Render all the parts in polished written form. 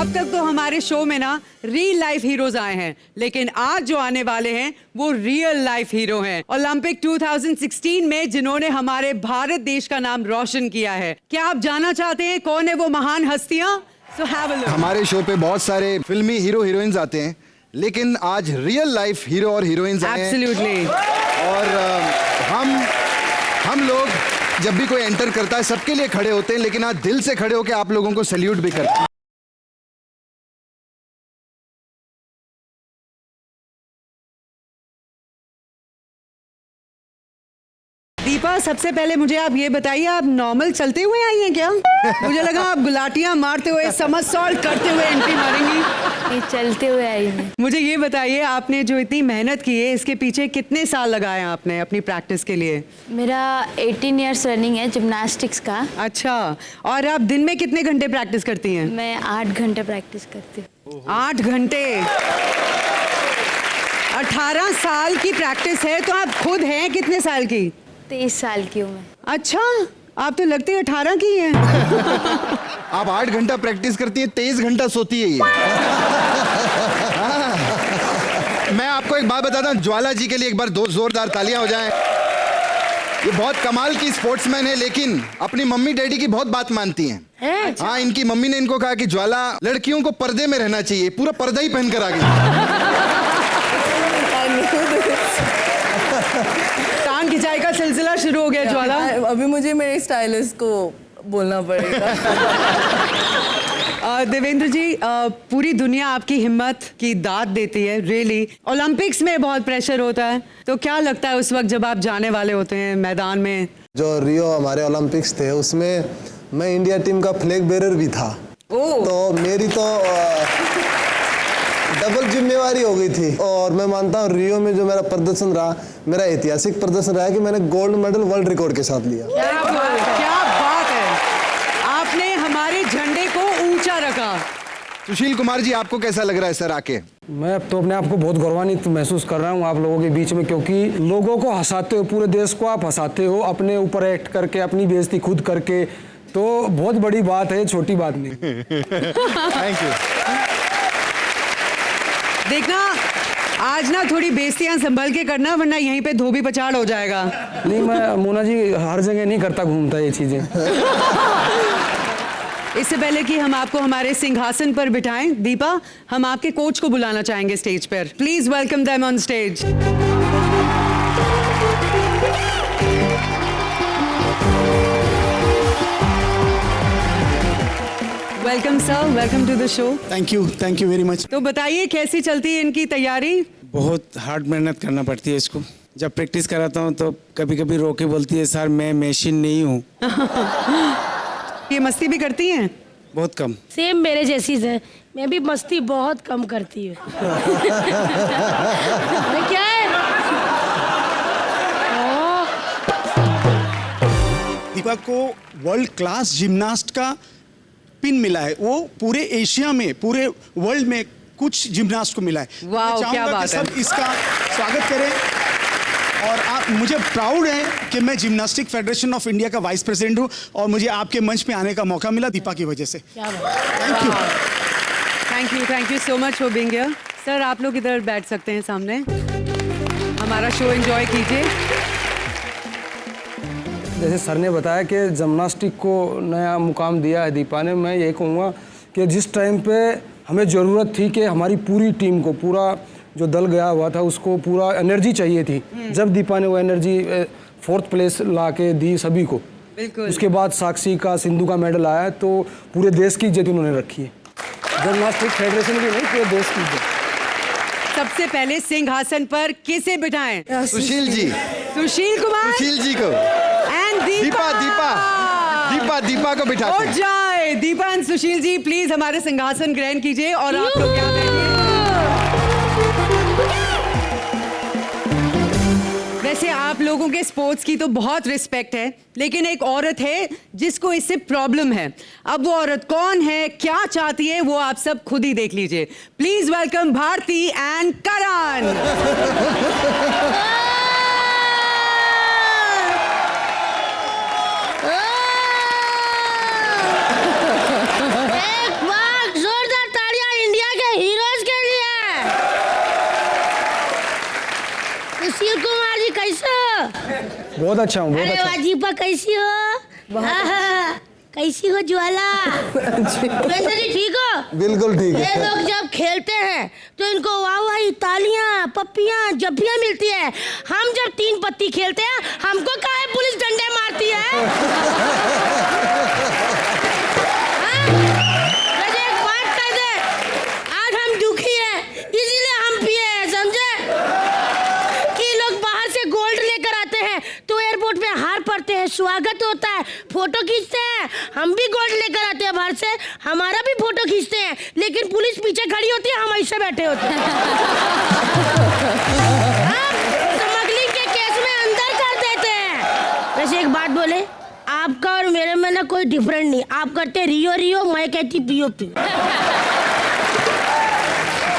अब तक तो हमारे शो में ना रियल लाइफ हीरोज आए हैं, लेकिन आज जो आने वाले हैं वो रियल लाइफ हीरो हैं। ओलंपिक 2016 में जिन्होंने हमारे भारत देश का नाम रोशन किया है। क्या आप जानना चाहते हैं कौन है वो महान हस्तियां? So have a look. हमारे शो पे बहुत सारे फिल्मी हीरो हीरोइंस आते हैं, लेकिन आज रियल लाइफ हीरो और हीरोइंस आए हैं। Absolutely. और हम लोग जब भी कोई एंटर करता है सबके लिए खड़े होते हैं, लेकिन आज दिल से खड़े होकर आप लोगों को सैल्यूट भी करते हैं। दीपा, सबसे पहले मुझे आप ये बताइए, आप नॉर्मल चलते हुए आई हैं क्या? मुझे लगा आप गुलाटियां मारते हुए, समरसॉल्ट करते हुए एंट्री मारेंगी। नहीं, चलते हुए आई मैं। मुझे ये बताइए, आपने जो इतनी मेहनत की है, इसके पीछे कितने साल लगाए हैं आपने अपनी प्रैक्टिस के लिए? मेरा 18 इयर्स रनिंग है जिम्नास्टिक्स का। अच्छा, और आप दिन में कितने घंटे प्रैक्टिस करती हैं? मैं 8 घंटे प्रैक्टिस करती हूँ। 8 घंटे? 18 साल की प्रैक्टिस है, तो आप खुद हैं कितने साल की? 23 साल की हूँ मैं। अच्छा, आप तो लगते 18 की हैं। आप 8 घंटा प्रैक्टिस करती हैं, 23 घंटा सोती है ये। मैं आपको एक बात बताता हूँ, ज्वाला जी के लिए एक बार दो जोरदार तालियां हो जाएं। ये बहुत कमाल की स्पोर्ट्समैन है, लेकिन अपनी मम्मी डैडी की बहुत बात मानती हैं। हाँ, इनकी मम्मी ने इनको कहा कि ज्वाला, लड़कियों को पर्दे में रहना चाहिए। पूरा पर्दा ही पहन कर आ गई। कान खिंचाई का सिलसिला शुरू हो गया ज्वाला। अभी मुझे मेरे स्टाइलिस्ट को बोलना पड़ेगा। देवेंद्र जी, पूरी दुनिया आपकी हिम्मत की दाद देती है, रियली। ओलंपिक्स में बहुत प्रेशर होता है, तो क्या लगता है उस वक्त जब आप जाने वाले होते हैं मैदान में? जो रियो हमारे ओलंपिक्स थे, उसमें मैं इंडिया टीम का फ्लैग बेरर भी था। तो मेरी तो डबल जिम्मेवारी हो गई थी। और मैं मानता हूँ रियो में जो मेरा प्रदर्शन रहा, मेरा ऐतिहासिक प्रदर्शन रहा कि मैंने गोल्ड मेडल वर्ल्ड रिकॉर्ड के साथ लिया। क्या बात है, आपने हमारे झंडे को ऊंचा रखा। सुशील कुमार जी, आपको कैसा लग रहा है सर आके? मैं तो अपने आप को बहुत गौरवान्वित महसूस कर रहा हूँ आप लोगों के बीच में, क्योंकि लोगों को हंसाते हो, पूरे देश को आप हंसाते हो अपने ऊपर एक्ट करके, अपनी बेइज्जती खुद करके। तो बहुत बड़ी बात है, छोटी बात नहीं। Thank you. देखना, आज ना थोड़ी बेइज्जतियां संभल के करना, वरना यहीं पे धोबी पछाड़ हो जाएगा। नहीं, मैं मोना जी हर जगह नहीं करता घूमता ये चीजें। इससे पहले कि हम आपको हमारे सिंहासन पर बिठाएं, दीपा, हम आपके कोच को बुलाना चाहेंगे स्टेज पर। Please welcome them on stage. Welcome sir, welcome to the show. Thank you very much. तो बताइए, कैसी चलती है इनकी तैयारी? बहुत हार्ड मेहनत करना पड़ती है इसको। जब प्रैक्टिस कराता हूँ तो कभी कभी रो के बोलती है, सर मैं मशीन नहीं हूँ। ये मस्ती भी करती हैं? बहुत कम। सेम मेरे जैसी है, मैं भी मस्ती बहुत कम करती हूँ। क्या है? दीपा को वर्ल्ड क्लास जिम्नास्ट का पिन मिला है। वो पूरे एशिया में, पूरे वर्ल्ड में कुछ जिम्नास्ट को मिला है। वाह, मैं क्या बात कि है। सब इसका स्वागत करें। और आप, मुझे प्राउड है कि मैं जिम्नास्टिक फेडरेशन ऑफ इंडिया का वाइस प्रेसिडेंट हूँ और मुझे आपके मंच पे आने का मौका मिला दीपा की वजह से। Thank you so much for being here. Sir, आप लोग इधर बैठ सकते हैं सामने, हमारा शो एंजॉय कीजिए। जैसे सर ने बताया कि जिम्नास्टिक को नया मुकाम दिया है दीपा ने, मैं यही कहूँगा कि जिस टाइम पे हमें ज़रूरत थी कि हमारी पूरी टीम को, पूरा जो दल गया हुआ था उसको पूरा एनर्जी चाहिए थी, जब दीपा ने वो एनर्जी 4th प्लेस ला के दी सभी को। बिल्कुल। उसके बाद साक्षी का, सिंधु का मेडल आया, तो पूरे देश की इज्जत उन्होंने रखी है। जिम्नास्टिक फेडरेशन की नहीं, पूरे देश की इज्जत। सबसे पहले सिंहासन पर किसे बिठाएं? सुशील जी। सुशील कुमार। सुशील जी को। एंड दीपा को बिठा उठ जाए। दीपा एंड सुशील जी, प्लीज हमारे सिंहासन ग्रहण कीजिए और आप लोग यहाँ बैठिए। वैसे आप लोगों के स्पोर्ट्स की तो बहुत रिस्पेक्ट है, लेकिन एक औरत है जिसको इससे प्रॉब्लम है। अब वो औरत कौन है, क्या चाहती है, वो आप सब खुद ही देख लीजिए। प्लीज वेलकम भारती एंड करण। एक बार जोरदार बहुत अच्छा हूँ, बहुत अरे अच्छा। वाह दीपा कैसी हो? आहा, कैसी हो ज्वाला? देवेंद्र जी ठीक हो? बिल्कुल ठीक ये है। लोग जब खेलते हैं तो इनको वाह वाह तालियां पप्पियां जब्बियां मिलती है। हम जब 3 पत्ती खेलते हैं हमको काहे पुलिस डंडे मारती है? हाँ? मुझे एक बात कह दे, आज हम दुखी हैं इसीलिए हम पिए हैं, समझे? कि लोग बाहर से गोल्ड लेकर आते हैं तो एयरपोर्ट पे हार पड़ते हैं, स्वागत होता है, फोटो खींचते हैं। हम भी गोल्ड लेकर आते हैं बाहर से, हमारा भी फोटो खींचते हैं, लेकिन पुलिस पीछे खड़ी होती है, हम ऐसे बैठे होते हैं। हाँ? स्मगलिंग के केस में अंदर कर देते हैं। वैसे एक बात बोले, आपका और मेरे में ना कोई डिफरेंट नहीं। आप करते रियो रियो, मैं कहती पियो पियो।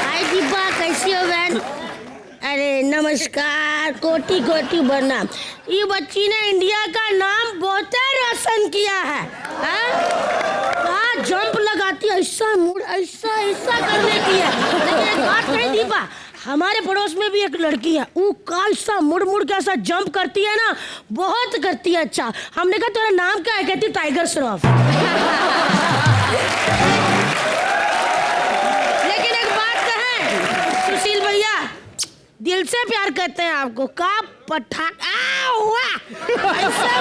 हाय दीपा कैसी हो बहन? अरे नमस्कार, कोटि कोटि प्रणाम। ये बच्ची ने इंडिया का नाम बहुत रोशन किया है। जंप लगाती है, ऐसा मुड़ ऐसा ऐसा कर लेती है। लेकिन एक बात कही दीपा, हमारे पड़ोस में भी एक लड़की है, वो कैसा मुड़ मुड़ के ऐसा जंप करती है ना, बहुत करती है। अच्छा, हमने कहा तेरा नाम क्या है? कहती टाइगर श्रॉफ। लेकिन एक बात कहें सुशील भैया, दिल से प्यार करते हैं आपको। का ऐसा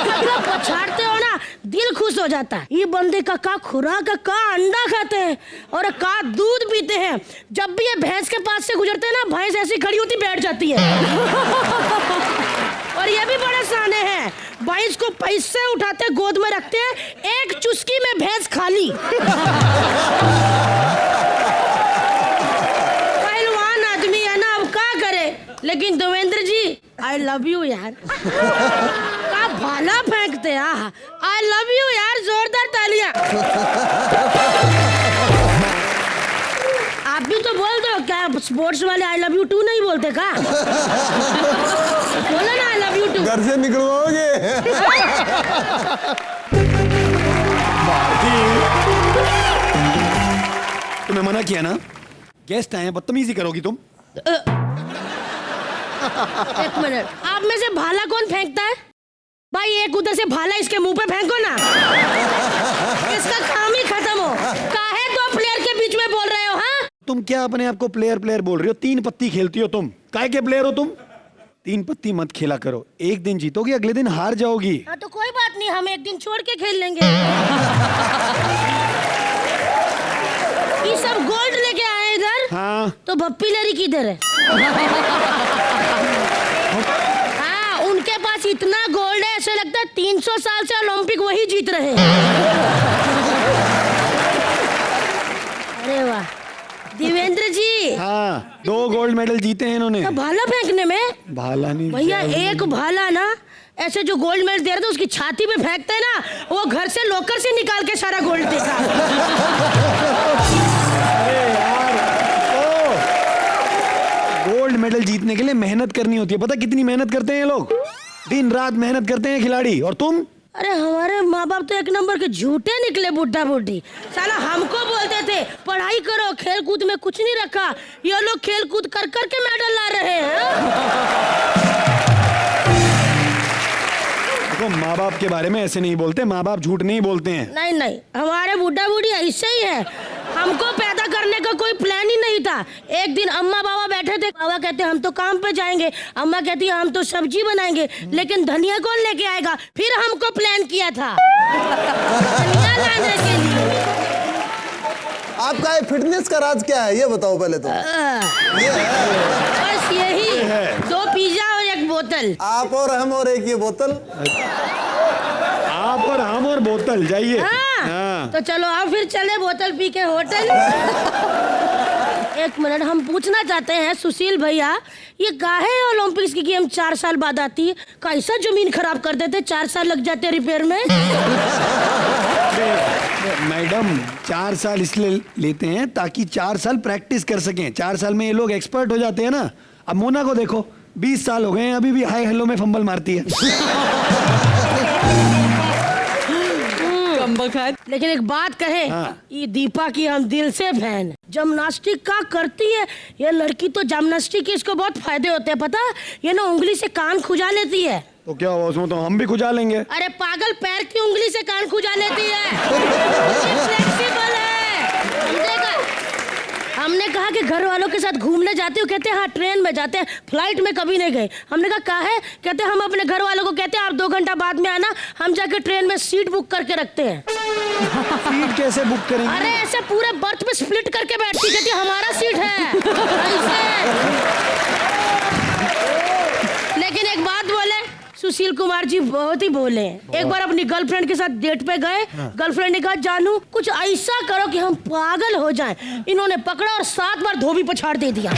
मतलब पछाड़ते हो ना, दिल खुश हो जाता है। ये बंदे का खुराक का अंडा खाते हैं और का दूध पीते हैं। जब भी ये भैंस के पास से गुजरते हैं ना, भैंस ऐसी खड़ी होती बैठ जाती है। और ये भी बड़े साने हैं, भैंस को पैसे उठाते गोद में रखते हैं, एक चुस्की में भैंस खाली। पहलवान आदमी है ना, अब क्या करे। लेकिन देवेंद्र जी आई लव यू यार। का भाला फेंकते हैं, आई लव यू यार, जोरदार तालियां। आप भी तो बोल दो, क्या स्पोर्ट्स वाले आई लव यू टू नहीं बोलते का? बोलो ना आई लव यू टू। घर से निकलवाओगे? तुम्हें मना किया ना, गेस्ट आए हैं, बदतमीजी करोगी तुम। एक मिनट, आप में से भाला कौन फेंकता है? भाई एक उधर से भाला इसके मुंह पे फेंको ना, इसका काम ही खत्म हो। काहे 2 प्लेयर के बीच में बोल रहे हो? हाँ, तुम क्या अपने आप को प्लेयर प्लेयर बोल रही हो? 3 पत्ती खेलती हो तुम, काहे के प्लेयर हो तुम? 3 पत्ती मत खेला करो, एक दिन जीतोगी अगले दिन हार जाओगी। हाँ तो कोई बात नहीं, हम एक दिन छोड़ के खेल लेंगे। ये सब गोल्ड लेके आए इधर। हाँ, तो बप्पी लरी किधर है? हाँ, उनके पास इतना गोल्ड है, ऐसा लगता है 300 साल से ओलंपिक वही जीत रहे हैं। अरे वाह देवेंद्र जी। हाँ, 2 गोल्ड मेडल जीते हैं इन्होंने। तो भाला फेंकने में भाला नहीं भैया, एक भाला ना ऐसे जो गोल्ड मेडल दे रहे थे उसकी छाती पे फेंकते हैं ना, वो घर से लॉकर से निकाल के सारा गोल्ड देता। गोल्ड मेडल जीतने के लिए मेहनत करनी होती है, पता कितनी मेहनत करते हैं ये लोग? दिन रात मेहनत करते हैं खिलाड़ी। और तुम? अरे हमारे माँ बाप तो एक नंबर के झूठे निकले, बुड्ढा बुड्ढी। साला हमको बोलते थे पढ़ाई करो, खेल कूद में कुछ नहीं रखा। ये लोग खेल कूद कर कर के मेडल ला रहे हैं। देखो, माँ बाप के बारे में ऐसे नहीं बोलते, माँ बाप झूठ नहीं बोलते हैं। नहीं नहीं, हमारे बुड्ढा बुढ़ी ऐसे ही है। हमको पैदा करने का कोई प्लान ही नहीं था। एक दिन अम्मा बाबा बैठे थे, बाबा कहते हम तो काम पे जाएंगे, अम्मा कहती हम तो सब्जी बनाएंगे, लेकिन धनिया कौन लेके आएगा? फिर हमको प्लान किया था धनिया लाने के लिए। आपका ये फिटनेस का राज क्या है, ये बताओ पहले तो। ये है बस यही, 2 पिज्जा और 1 बोतल। आप और हम और एक ये बोतल। आप और हम और बोतल, जाइए। हाँ। तो चलो आप फिर चले बोतल पी के होटल। एक मिनट, हम पूछना चाहते हैं सुशील भैया, ये काहे ओलंपिक्स की गेम 4 साल बाद आती है? कैसा जमीन खराब कर देते, 4 साल लग जाते रिपेयर में। मैडम, 4 साल इसलिए लेते हैं ताकि 4 साल प्रैक्टिस कर सकें। 4 साल में ये लोग एक्सपर्ट हो जाते हैं ना। अब मोना को देखो, 20 साल हो गए हैं, अभी भी हाय हेलो में फंबल मारती है। लेकिन एक बात कहे, ये दीपा की हम दिल से फैन। जिम्नास्टिक का करती है ये लड़की, तो जिम्नास्टिक के इसको बहुत फायदे होते हैं पता। ये ना उंगली से कान खुजा लेती है, तो क्या हुआ उसमें, तो हम भी खुजा लेंगे। अरे पागल, पैर की उंगली से कान खुजा लेती है। फ्लेक्सिबल है, समझेगा। हमने कहा कि घर वालों के साथ घूमने जाते हो, कहते हैं हाँ ट्रेन में जाते हैं, फ्लाइट में कभी नहीं गए। हमने कहा क्या है, कहते हैं हम अपने घर वालों को कहते हैं आप 2 घंटा बाद में आना, हम जाके ट्रेन में सीट बुक करके रखते हैं। सीट कैसे बुक करेंगे? अरे ऐसे पूरे बर्थ पे स्प्लिट करके बैठती, कहती हमारा सीट है ऐसे। लेकिन एक बात बोले, सुशील कुमार जी बहुत ही बोले हैं। एक बार अपनी गर्लफ्रेंड के साथ डेट पे गए, गर्लफ्रेंड ने कहा जानू कुछ ऐसा करो कि हम पागल हो जाएं। इन्होंने पकड़ा और 7 बार धोबी पछाड़ दे दिया।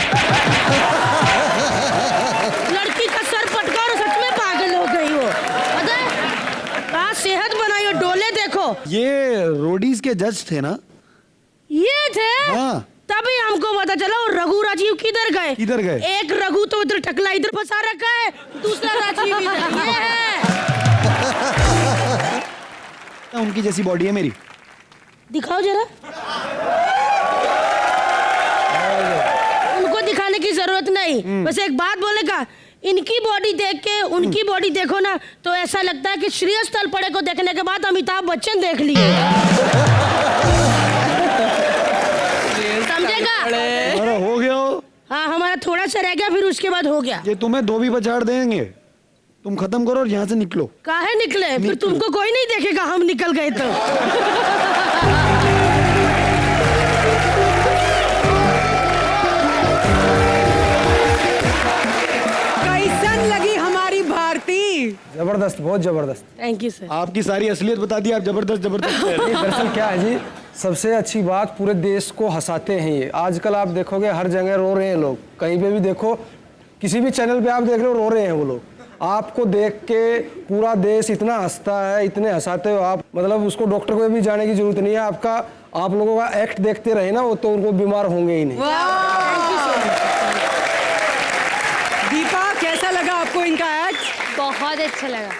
लड़की का सर पटका और सच में पागल हो गई वो। पता है कहाँ सेहत बनाई और डोले देखो। ये रोडीज के जज थे ना? ये थे। हाँ। तभी हमको पता चला। और रघु राजीव किधर गए? किधर गए? एक रघु तो इधर टकला इधर फंसा रखा है, दूसरा राजीव इधर। ये है। उनकी जैसी बॉडी है मेरी। दिखाओ जरा। उनको दिखाने की जरूरत नहीं। बस एक बात बोलेगा, इनकी बॉडी देख के उनकी बॉडी देखो ना तो ऐसा लगता है कि श्रेयस तलपड़े को देखने के बाद अमिताभ बच्चन देख लिए। समझेगा? अरे हो गया हो। हाँ हमारा थोड़ा सा रह गया, फिर उसके बाद हो गया। ये तुम्हें धोबी पछाड़ देंगे, तुम खत्म करो और यहाँ से निकलो। काहे निकले? फिर तुमको कोई नहीं देखेगा, हम निकल गए तो। कैसन लगी हमारी भारती? जबरदस्त, बहुत जबरदस्त। Thank you sir. आपकी सारी असलियत बता दी, आप जबरदस्त जबरदस्त कह रहे हैं। दरअसल क्या है जी, सबसे अच्छी बात पूरे देश को हंसाते हैं ये। आजकल आप देखोगे हर जगह रो रहे हैं लोग, कहीं पे भी देखो, किसी भी चैनल पे आप देख रहे हो रो रहे हैं वो लोग। आपको देख के पूरा देश इतना हंसता है, इतने हंसाते हो आप, मतलब उसको डॉक्टर को भी जाने की जरूरत नहीं है। आपका आप लोगों का एक्ट देखते रहे ना वो, तो उनको बीमार होंगे ही नहीं। दीपा कैसा लगा आपको इनका एक्ट? बहुत अच्छा लगा।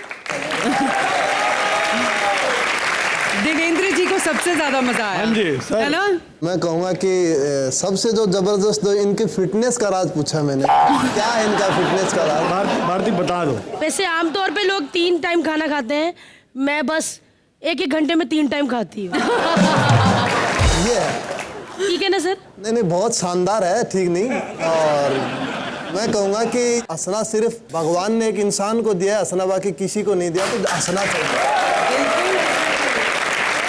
देवेंद्र जी को सबसे ज्यादा मजा आया। हाँ जी, सर। है ना? मैं कहूँगा कि सबसे जो जबरदस्त जो इनकी फिटनेस का राज पूछा मैंने, क्या है इनका फिटनेस का राज? भारती बता दो। वैसे आमतौर पे लोग 3 टाइम खाना खाते हैं, मैं बस 1-1 घंटे में 3 टाइम खाती हूँ। ये है। ठीक है ना सर? नहीं, बहुत शानदार है, ठीक नहीं। और मैं कहूँगा कि हंसना सिर्फ भगवान ने एक इंसान को दिया है, हंसना बाकी किसी को नहीं दिया, तो हंसना चाहिए।